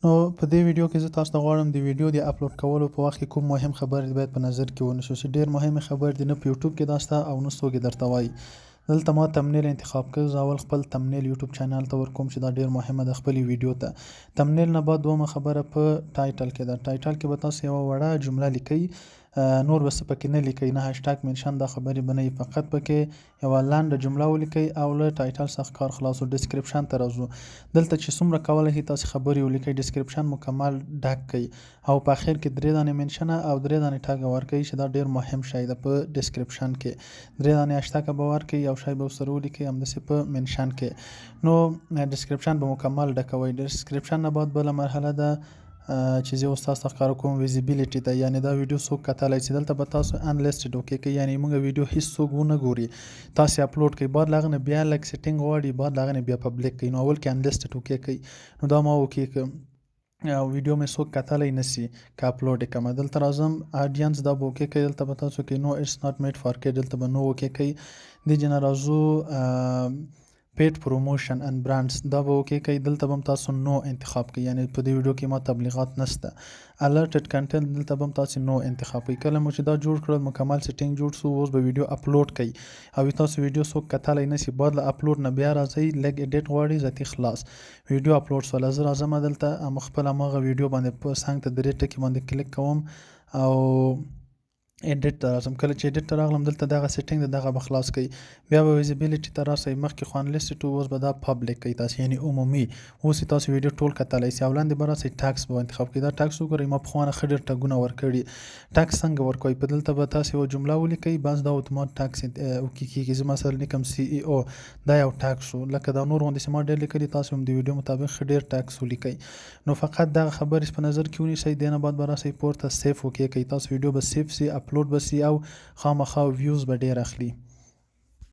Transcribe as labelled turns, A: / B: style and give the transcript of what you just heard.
A: نو په دې ویډیو کې زه تاسو ته غواړم د ویډیو د اپلوډ کولو په وخت کې کوم مهم خبرې باید په نظر کې ونیسو چې ډېر مهمې خبرې دي نه په یوټیوب کې دا شته او نه څوک یې درته وایي. دلته ما تمنیل انتخاب کړ. زه اول خپل تمنیل یوټیوب چینل ته ورکوم چې دا ډېر مهمه ده خپلې ویډیو ته. تمنیل نه بعد دومه خبره په ټایټل کې ده. ټایټل کې به تاسو یوه وړه جمله لیکئ، نور به څه پکې نه لیکئ، نه هشټاګ منشن دا خبرې به نه وي، فقط پکې یوه لنډه جمله ولیکئ او له ټایټل څخه کار خلاص. ډسکریپشن ته راځو. دلته چې څومره کولی شئ تاسې خبرې ولیکئ، ډسکریپشن مکمل ډک کئ او په اخر کې 3 دانې منشنه او 3 دانې ټاګه ورکئ چې دا ډېر مهم شی ده په ډسکریپشن کې. 3 دانې هشټاګه به ورکئ، یو شی به ورسره ولیکئ همداسې په منشن کې. نو ډسکریپشن به مکمل ډکوئ. ډسکریپشن نه بعد بله مرحله ده چې زه اوس تاسو ته ښکاره کوم ویزیبیلیټي ته، یعنې دا ویډیو څوک کتلی شي. دلته به تاسو انلیسټډ اوکې کئ، یعنې موږ ویډیو هېڅ څوک ونه ګوري، تاسې اپلوډ کئ، بعد له هغه نه بیا لږ سیټینګ غواړي، بعد له هغه نه بیا پبلیک کئ. نو اول کې انلیسټډ اوکې کئ. نو دا ما اوکې کړ او ویډیو مې څوک کتلی نسي که اپلوډ یې کړمه. دلته راځم اډینس دا به اوکې کئ. دلته به تاسو کې نو اټس ناټ میډ فار کډ، دلته به نو اوکې کئ. دې ځای نه راځو پیډ پروموشن اند برانډز، دا به اوکې کئ. دلته به هم تاسو نو انتخاب کئ، یعنې په دې ویډیو کې ما تبلیغات نشته. الرټډ کنټنټ دلته به هم تاسې نو انتخاب کئ. کله مو چې دا جوړ کړل مکمل سیټینګ جوړ سو، اوس به ویډیو اپلوډ کئ او تاسو ویډیو څوک کتلی نسي، بعد له اپلوډ نه بیا راځئ، لږ ایډیټ غواړي، ذاتي خلاص ویډیو اپلوډ سوله. زه راځم دلته خپل هماغه ویډیو باندې په څنګ ته 3 ټکي باندې کلیک کوم او ایډیټ ته راځم. کله چې ایډیټ ته راغلم دلته دغه سیټینګ ده، دغه به خلاص کئ. بیا به ویزیبیلیټي ته راسئ. مخکې خو انلیسټډ اوس به دا پبلیک کئ تاسې، یعنې عمومي. اوس یې تاسو ویډیو ټول کتلی سي او لاندې به راسئ ټاګس به انتخاب کئ. دا ټاګس وګورئ، ما پخوا نه ښه ډېر ټاګونه ورکړي. ټاګس څنګه ورکوئ؟ په دلته به تاسې یوه جمله ولیکئ، بس دا اتومات ټاګس اوکې کېږي. زه مثلا لیکم سی ای او، دا یو ټاګ شو. لکه دا نور غوندې چې ما ډېر لیکلي، تاسو هم د ویډیو مطابق ښه ډېر ټاګس ولیکئ. نو فقط دغه خبرې په نظر کې ونیسئ. دې نه بعد به راسئ پورته سیف اوکې کئ. تاسو ویډیو به سیف سي، اپلوډ به سي او خامخا ویوز به ډېر اخلي.